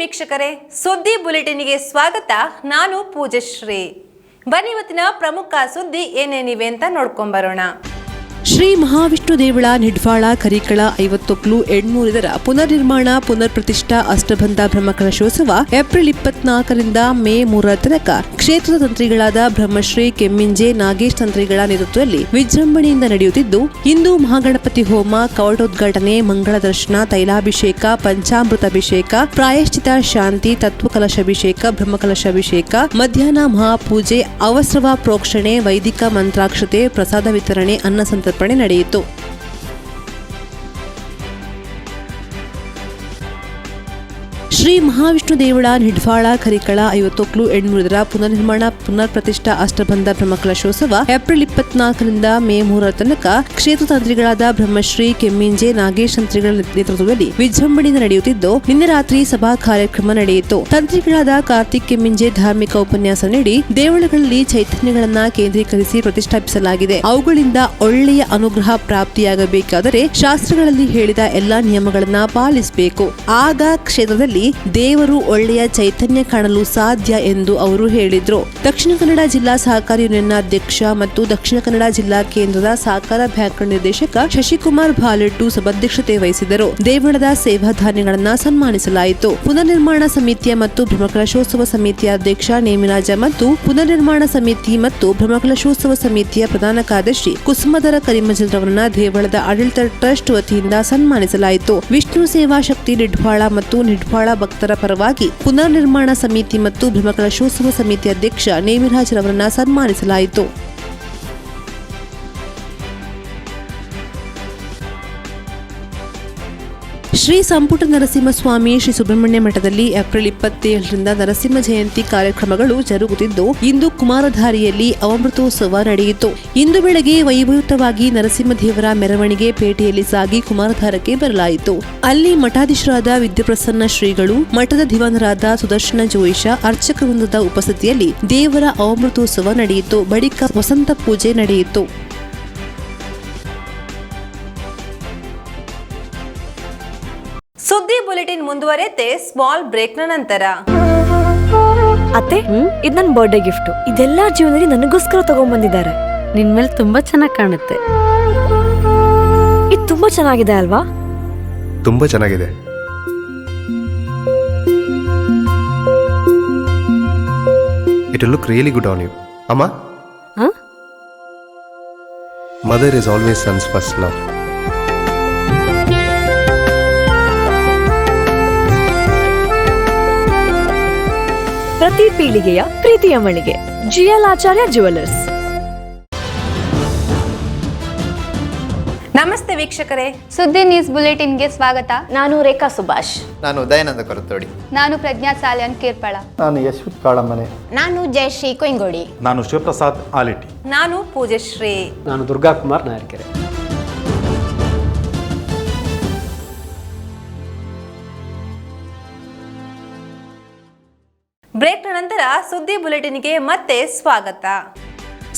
ವೀಕ್ಷಕರೇ, ಸುದ್ದಿ ಬುಲೆಟಿನ್ಗೆ ಸ್ವಾಗತ. ನಾನು ಪೂಜಶ್ರೀ. ಬನ್ನಿ ಇವತ್ತಿನ ಪ್ರಮುಖ ಸುದ್ದಿ ಏನೇನಿವೆ ಅಂತ ನೋಡ್ಕೊಂಬರೋಣ. ಶ್ರೀ ಮಹಾವಿಷ್ಣು ದೇವಳ ನಿಡ್ವಾಳ ಕರಿಕಳ 50 800 ಪುನರ್ ನಿರ್ಮಾಣ ಪುನರ್ ಪ್ರತಿಷ್ಠಾ ಅಷ್ಟಬಂಧ ಬ್ರಹ್ಮಕಲಶೋತ್ಸವ ಏಪ್ರಿಲ್ 24ರಿಂದ ಮೇ 3 ತನಕ ಕ್ಷೇತ್ರದ ತಂತ್ರಿಗಳಾದ ಬ್ರಹ್ಮಶ್ರೀ ಕೆಮ್ಮಿಂಜೆ ನಾಗೇಶ್ ತಂತ್ರಿಗಳ ನೇತೃತ್ವದಲ್ಲಿ ವಿಜೃಂಭಣೆಯಿಂದ ನಡೆಯುತ್ತಿದ್ದು, ಇಂದು ಮಹಾಗಣಪತಿ ಹೋಮ, ಕವಾಟೋದ್ಘಾಟನೆ, ಮಂಗಳ ದರ್ಶನ, ತೈಲಾಭಿಷೇಕ, ಪಂಚಾಮೃತಾಭಿಷೇಕ, ಪ್ರಾಯಶ್ಚಿತ, ಶಾಂತಿ, ತತ್ವಕಲಶಾಭಿಷೇಕ, ಬ್ರಹ್ಮಕಲಶಾಭಿಷೇಕ, ಮಧ್ಯಾಹ್ನ ಮಹಾಪೂಜೆ, ಅವಸ್ರವ ಪ್ರೋಕ್ಷಣೆ, ವೈದಿಕ ಮಂತ್ರಾಕ್ಷತೆ, ಪ್ರಸಾದ ವಿತರಣೆ, ಅನ್ನ ಸಂತರ್ಪಣೆ ನಡೆಯಿತು. ಶ್ರೀ ಮಹಾವಿಷ್ಣು ದೇವಳ ನಿಡ್ವಾಳ ಕರಿಕಳ 50 800 ಪುನರ್ ನಿರ್ಮಾಣ ಪುನರ್ ಪ್ರತಿಷ್ಠಾ ಅಷ್ಟಬಂಧ ಬ್ರಹ್ಮಕಲಶೋತ್ಸವ ಏಪ್ರಿಲ್ 24ರಿಂದ ಮೇ 3 ತನಕ ಕ್ಷೇತ್ರ ತಂತ್ರಿಗಳಾದ ಬ್ರಹ್ಮಶ್ರೀ ಕೆಮ್ಮಿಂಜೆ ನಾಗೇಶ್ ತಂತ್ರಿಗಳ ನೇತೃತ್ವದಲ್ಲಿ ವಿಜೃಂಭಣೆಯಿಂದ ನಡೆಯುತ್ತಿದ್ದು, ನಿನ್ನೆ ರಾತ್ರಿ ಸಭಾ ಕಾರ್ಯಕ್ರಮ ನಡೆಯಿತು. ತಂತ್ರಿಗಳಾದ ಕಾರ್ತಿಕ್ ಕೆಮ್ಮಿಂಜೆ ಧಾರ್ಮಿಕ ಉಪನ್ಯಾಸ ನೀಡಿ ದೇವಳಗಳಲ್ಲಿ ಚೈತನ್ಯಗಳನ್ನ ಕೇಂದ್ರೀಕರಿಸಿ ಪ್ರತಿಷ್ಠಾಪಿಸಲಾಗಿದೆ. ಅವುಗಳಿಂದ ಒಳ್ಳೆಯ ಅನುಗ್ರಹ ಪ್ರಾಪ್ತಿಯಾಗಬೇಕಾದರೆ ಶಾಸ್ತ್ರಗಳಲ್ಲಿ ಹೇಳಿದ ಎಲ್ಲಾ ನಿಯಮಗಳನ್ನ ಪಾಲಿಸಬೇಕು. ಆಗ ಕ್ಷೇತ್ರದಲ್ಲಿ ದೇವರು ಒಳ್ಳೆಯ ಚೈತನ್ಯ ಕಾಣಲು ಸಾಧ್ಯ ಎಂದು ಅವರು ಹೇಳಿದ್ರು. ದಕ್ಷಿಣ ಕನ್ನಡ ಜಿಲ್ಲಾ ಸಹಕಾರಿ ಯೂನಿಯನ್ನ ಅಧ್ಯಕ್ಷ ಮತ್ತು ದಕ್ಷಿಣ ಕನ್ನಡ ಜಿಲ್ಲಾ ಕೇಂದ್ರದ ಸಹಕಾರ ಬ್ಯಾಂಕ್ ನಿರ್ದೇಶಕ ಶಶಿಕುಮಾರ್ ಬಾಲೆಟ್ಟು ಸಭಾಧ್ಯಕ್ಷತೆ ವಹಿಸಿದರು. ದೇವಳದ ಸೇವಾಧಾನ್ಯಗಳನ್ನ ಸನ್ಮಾನಿಸಲಾಯಿತು. ಪುನರ್ ನಿರ್ಮಾಣ ಸಮಿತಿಯ ಮತ್ತು ಬ್ರಹ್ಮಕಲಶೋತ್ಸವ ಸಮಿತಿಯ ಅಧ್ಯಕ್ಷ ನೇಮಿರಾಜ ಮತ್ತು ಪುನರ್ ನಿರ್ಮಾಣ ಸಮಿತಿ ಮತ್ತು ಬ್ರಹ್ಮಕಲಶೋತ್ಸವ ಸಮಿತಿಯ ಪ್ರಧಾನ ಕಾರ್ಯದರ್ಶಿ ಕುಸುಮಧರ ಕರಿಮಜಲ್ರವರನ್ನ ದೇವಳದ ಆಡಳಿತ ಟ್ರಸ್ಟ್ ವತಿಯಿಂದ ಸನ್ಮಾನಿಸಲಾಯಿತು. ವಿಷ್ಣು ಸೇವಾ ಶಕ್ತಿ ನಿಡ್ವಾಳ ಮತ್ತು ನಿಡ್ವಾಳ ಭಕ್ತರ ಪರವಾಗಿ ಪುನರ್ ನಿರ್ಮಾಣ ಸಮಿತಿ ಮತ್ತು ಬ್ರಹ್ಮಕಲಶೋತ್ಸವ ಸಮಿತಿ ಅಧ್ಯಕ್ಷ ನೇಮಿರಾಜರವರನ್ನ ಸನ್ಮಾನಿಸಲಾಯಿತು. ಶ್ರೀ ಸಂಪುಟ ನರಸಿಂಹಸ್ವಾಮಿ ಶ್ರೀ ಸುಬ್ರಹ್ಮಣ್ಯ ಮಠದಲ್ಲಿ ಏಪ್ರಿಲ್ 27ರಿಂದ ನರಸಿಂಹ ಜಯಂತಿ ಕಾರ್ಯಕ್ರಮಗಳು ಜರುಗುತ್ತಿದ್ದು, ಇಂದು ಕುಮಾರಧಾರಿಯಲ್ಲಿ ಅಮೃತೋತ್ಸವ ನಡೆಯಿತು. ಇಂದು ಬೆಳಗ್ಗೆ ವೈಭವಯುತವಾಗಿ ನರಸಿಂಹದೇವರ ಮೆರವಣಿಗೆ ಪೇಟೆಯಲ್ಲಿ ಸಾಗಿ ಕುಮಾರಧಾರಕ್ಕೆ ಬರಲಾಯಿತು. ಅಲ್ಲಿ ಮಠಾಧೀಶರಾದ ವಿದ್ಯಾಪ್ರಸನ್ನ ಶ್ರೀಗಳು, ಮಠದ ದಿವಾನರಾದ ಸುದರ್ಶನ ಜೋಯಿಷ, ಅರ್ಚಕ ವೃಂದದ ಉಪಸ್ಥಿತಿಯಲ್ಲಿ ದೇವರ ಅಮೃತೋತ್ಸವ ನಡೆಯಿತು. ಬಳಿಕ ವಸಂತ ಪೂಜೆ ನಡೆಯಿತು. ಸುದ್ದಿ ಬುಲೆಟಿನ್ ಮುಂದುವರೆತೆ ಸ್ಮಾಲ್ ಬ್ರೇಕ್ ನಂತರ. ಅತ್ತೆ, ಇದು ನನ್ನ ಬರ್ಡೇ ಗಿಫ್ಟ್. ಇದೆಲ್ಲ ಜೀವನದಲ್ಲಿ ನನಗೋಸ್ಕರ ತಗೊಂಡ್ಬಂದಿದ್ದಾರೆ. ನಿನ್ ಮೇಲೆ ತುಂಬಾ ಚೆನ್ನಾಗಿ ಕಾಣುತ್ತೆ. ಇದು ತುಂಬಾ ಚೆನ್ನಾಗಿದೆ ಅಲ್ವಾ? ತುಂಬಾ ಚೆನ್ನಾಗಿದೆ. It will look really good on you. Amma? Huh? Mother is always son's first love. ಪ್ರತಿ ಪೀಳಿಗೆಯ ಪ್ರೀತಿಯ ಮಳಿಗೆ ಜಿಎಲ್ ಆಚಾರ್ಯ ಜ್ಯುವೆಲರ್ಸ್. ನಮಸ್ತೆ ವೀಕ್ಷಕರೇ, ಸುದ್ದಿ ನ್ಯೂಸ್ ಬುಲೆಟಿನ್ಗೆ ಸ್ವಾಗತ. ನಾನು ರೇಖಾ ಸುಭಾಷ್. ನಾನು ದಯಾನಂದ ಕೊರತೋಡಿ. ನಾನು ಪ್ರಜ್ಞಾ ಸಾಲ್ಯನ್ ಕೇರ್ಪಳ. ನಾನು ಯಶ್ವಿತ್ ಕಾಳಮನೆ. ನಾನು ಜಯಶ್ರೀ ಕೊಯ್ಗೋಡಿ. ನಾನು ಶಿವಪ್ರಸಾದ್ ಆಲಿಟಿ. ನಾನು ಪೂಜಶ್ರೀ. ನಾನು ದುರ್ಗಾ ಕುಮಾರ್ ನಾಯರ್ಕೆರೆ. ಬ್ರೇಕ್ ನಂತರ ಸುದ್ದಿ ಬುಲೆಟಿನ್ಗೆ ಮತ್ತೆ ಸ್ವಾಗತ.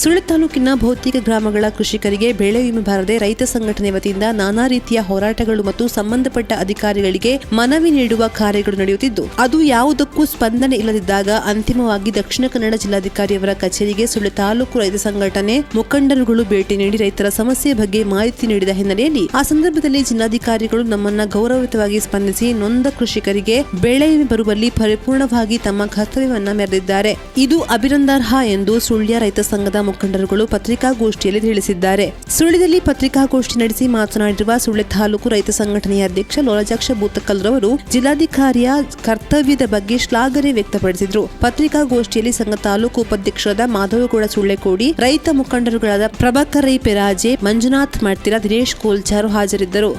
ಸುಳ್ಯ ತಾಲೂಕಿನ ಬಹುತೇಕ ಗ್ರಾಮಗಳ ಕೃಷಿಕರಿಗೆ ಬೆಳೆ ವಿಮೆ ಬಾರದೆ ರೈತ ಸಂಘಟನೆ ವತಿಯಿಂದ ನಾನಾ ರೀತಿಯ ಹೋರಾಟಗಳು ಮತ್ತು ಸಂಬಂಧಪಟ್ಟ ಅಧಿಕಾರಿಗಳಿಗೆ ಮನವಿ ನೀಡುವ ಕಾರ್ಯಗಳು ನಡೆಯುತ್ತಿದ್ದು, ಅದು ಯಾವುದಕ್ಕೂ ಸ್ಪಂದನೆ ಇಲ್ಲದಿದ್ದಾಗ ಅಂತಿಮವಾಗಿ ದಕ್ಷಿಣ ಕನ್ನಡ ಜಿಲ್ಲಾಧಿಕಾರಿಯವರ ಕಚೇರಿಗೆ ಸುಳ್ಯ ತಾಲೂಕು ರೈತ ಸಂಘಟನೆ ಮುಖಂಡರುಗಳು ಭೇಟಿ ನೀಡಿ ರೈತರ ಸಮಸ್ಯೆ ಬಗ್ಗೆ ಮಾಹಿತಿ ನೀಡಿದ ಹಿನ್ನೆಲೆಯಲ್ಲಿ ಆ ಸಂದರ್ಭದಲ್ಲಿ ಜಿಲ್ಲಾಧಿಕಾರಿಗಳು ನಮ್ಮನ್ನ ಗೌರವಯುತವಾಗಿ ಸ್ಪಂದಿಸಿ ನೊಂದ ಕೃಷಿಕರಿಗೆ ಬೆಳೆ ವಿಮೆ ಬರುವಲ್ಲಿ ಪರಿಪೂರ್ಣವಾಗಿ ತಮ್ಮ ಕರ್ತವ್ಯವನ್ನ ಮೆರೆದಿದ್ದಾರೆ. ಇದು ಅಭಿನಂದನಾರ್ಹ ಎಂದು ಸುಳ್ಯ ರೈತ ಸಂಘದ ಮುಖಂಡರುಗಳು ಪತ್ರಿಕಾಗೋಷ್ಠಿಯಲ್ಲಿ ತಿಳಿಸಿದ್ದಾರೆ. ಸುಳ್ಯದಲ್ಲಿ ಪತ್ರಿಕಾಗೋಷ್ಠಿ ನಡೆಸಿ ಮಾತನಾಡಿರುವ ಸುಳ್ಯ ತಾಲೂಕು ರೈತ ಸಂಘಟನೆಯ ಅಧ್ಯಕ್ಷ ಲೋಲಜಾಕ್ಷ ಬೂತಕಲ್ರವರು ಜಿಲ್ಲಾಧಿಕಾರಿಯ ಕರ್ತವ್ಯದ ಬಗ್ಗೆ ಶ್ಲಾಘನೆ ವ್ಯಕ್ತಪಡಿಸಿದರು. ಪತ್ರಿಕಾಗೋಷ್ಠಿಯಲ್ಲಿ ಸಂಘ ತಾಲೂಕು ಉಪಾಧ್ಯಕ್ಷರಾದ ಮಾಧವಗೌಡ ಸುಳ್ಳೆಕೋಡಿ, ರೈತ ಮುಖಂಡರುಗಳಾದ ಪ್ರಭಾಕರ್ ರೈ ಪೆರಾಜೆ, ಮಂಜುನಾಥ್ ಮಡ್ತಿರ, ದಿನೇಶ್ ಕೋಲ್ಚಾರು ಹಾಜರಿದ್ದರು.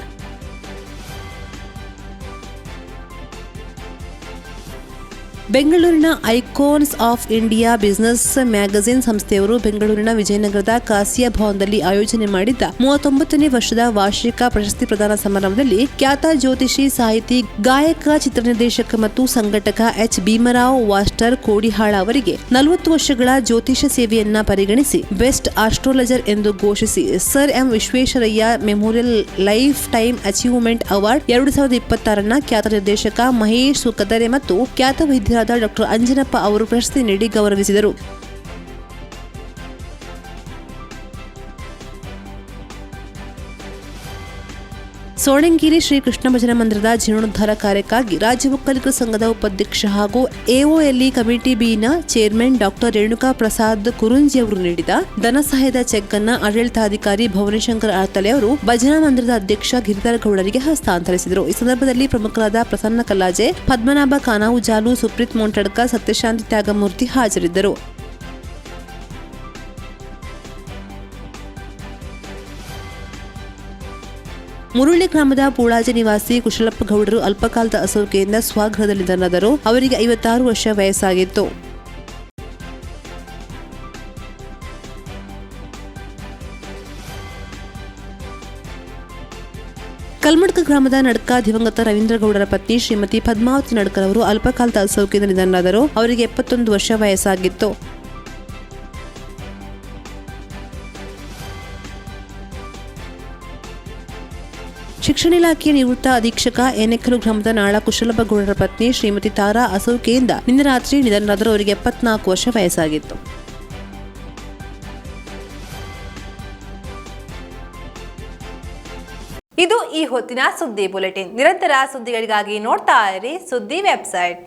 ಬೆಂಗಳೂರಿನ icons of India business magazine ಸಂಸ್ಥೆಯವರು ಬೆಂಗಳೂರಿನ ವಿಜಯನಗರದ ಕಾಸಿಯಾ ಭವನದಲ್ಲಿ ಆಯೋಜನೆ ಮಾಡಿದ್ದ 39ನೇ ವರ್ಷದ ವಾರ್ಷಿಕ ಪ್ರಶಸ್ತಿ ಪ್ರದಾನ ಸಮಾರಂಭದಲ್ಲಿ ಖ್ಯಾತ ಜ್ಯೋತಿಷಿ, ಸಾಹಿತಿ, ಗಾಯಕ, ಚಿತ್ರನಿರ್ದೇಶಕ ಮತ್ತು ಸಂಘಟಕ ಎಚ್ ಭೀಮರಾವ್ ವಾಸ್ಟರ್ ಕೋಡಿಹಾಳ ಅವರಿಗೆ 40 ವರ್ಷಗಳ ಜ್ಯೋತಿಷ ಸೇವೆಯನ್ನ ಪರಿಗಣಿಸಿ ಬೆಸ್ಟ್ ಆಸ್ಟ್ರಾಲಜರ್ ಎಂದು ಘೋಷಿಸಿ sir M Visvesvaraya memorial life time achievement award 2026 ಖ್ಯಾತ ನಿರ್ದೇಶಕ ಮಹೇಶ್ ಸುಕದರೆ ಮತ್ತು ಖ್ಯಾತ ವೈದ್ಯರಾದ ಡಾಕ್ಟರ್ ಅಂಜನಪ್ಪ ಅವರು ಪ್ರಶಸ್ತಿ ನೀಡಿ ಗೌರವಿಸಿದರು. ಸೋಣಂಗೇರಿ ಶ್ರೀ ಕೃಷ್ಣ ಭಜನಾ ಮಂದಿರದ ಜೀರ್ಣೋದ್ಧಾರ ಕಾರ್ಯಕ್ಕಾಗಿ ರಾಜ್ಯ ಒಕ್ಕಲಿಗರ ಸಂಘದ ಉಪಾಧ್ಯಕ್ಷ ಹಾಗೂ ಎಒಎಲ್ಇ ಕಮಿಟಿ ಬಿನ ಚೇರ್ಮನ್ ಡಾಕ್ಟರ್ ರೇಣುಕಾ ಪ್ರಸಾದ್ ಕುರುಂಜಿ ಅವರು ನೀಡಿದ ಧನ ಸಹಾಯದ ಚೆಕ್ ಅನ್ನು ಆಡಳಿತಾಧಿಕಾರಿ ಭುವನೇಶಂಕರ್ ಆರ್ತಲೆ ಅವರು ಭಜನಾ ಮಂದಿರದ ಅಧ್ಯಕ್ಷ ಗಿರಿಧರ ಗೌಡರಿಗೆ ಹಸ್ತಾಂತರಿಸಿದರು. ಈ ಸಂದರ್ಭದಲ್ಲಿ ಪ್ರಮುಖರಾದ ಪ್ರಸನ್ನ ಕಲ್ಲಾಜೆ, ಪದ್ಮನಾಭ ಕಾನಾವು ಜಾಲು, ಸುಪ್ರೀತ್ ಮೋಂಟಡ್ಕ, ಸತ್ಯಶಾಂತಿ ತ್ಯಾಗಮೂರ್ತಿ ಹಾಜರಿದ್ದರು. ಮುರುಳಿ ಗ್ರಾಮದ ಪೂಳಾಜೆ ನಿವಾಸಿ ಕುಶಲಪ್ಪ ಗೌಡರು ಅಲ್ಪಕಾಲದ ಅಸೌಖ್ಯದಿಂದ ಸ್ವಗೃಹದಲ್ಲಿ ನಿಧನರಾದರು. ಅವರಿಗೆ 56 ವರ್ಷ ವಯಸ್ಸಾಗಿತ್ತು. ಕಲ್ಮಡ್ಕ ಗ್ರಾಮದ ನಡ್ಕ ದಿವಂಗತ ರವೀಂದ್ರ ಗೌಡರ ಪತ್ನಿ ಶ್ರೀಮತಿ ಪದ್ಮಾವತಿ ನಡ್ಕರ್ ಅವರು ಅಲ್ಪಕಾಲದ ಅಸೌಖ್ಯದಿಂದ ನಿಧನರಾದರು. ಅವರಿಗೆ 71 ವರ್ಷ ವಯಸ್ಸಾಗಿತ್ತು. ಶಿಕ್ಷಣ ಇಲಾಖೆಯ ನಿವೃತ್ತ ಅಧೀಕ್ಷಕ ಎನೆಕಲು ಗ್ರಾಮದ ನಾಳ ಕುಶಲಪ್ಪ ಗೌಡರ ಪತ್ನಿ ಶ್ರೀಮತಿ ತಾರಾ ಅಸೌಖ್ಯದಿಂದ ನಿನ್ನೆ ರಾತ್ರಿ ನಿಧನರಾದರು. ಅವರಿಗೆ 74 ವರ್ಷ ವಯಸ್ಸಾಗಿತ್ತು. ಇದು ಈ ಹೊತ್ತಿನ ಸುದ್ದಿ ಬುಲೆಟಿನ್. ನಿರಂತರ ಸುದ್ದಿಗಳಿಗಾಗಿ ನೋಡ್ತಾ ಇರಿ ಸುದ್ದಿ ವೆಬ್ಸೈಟ್.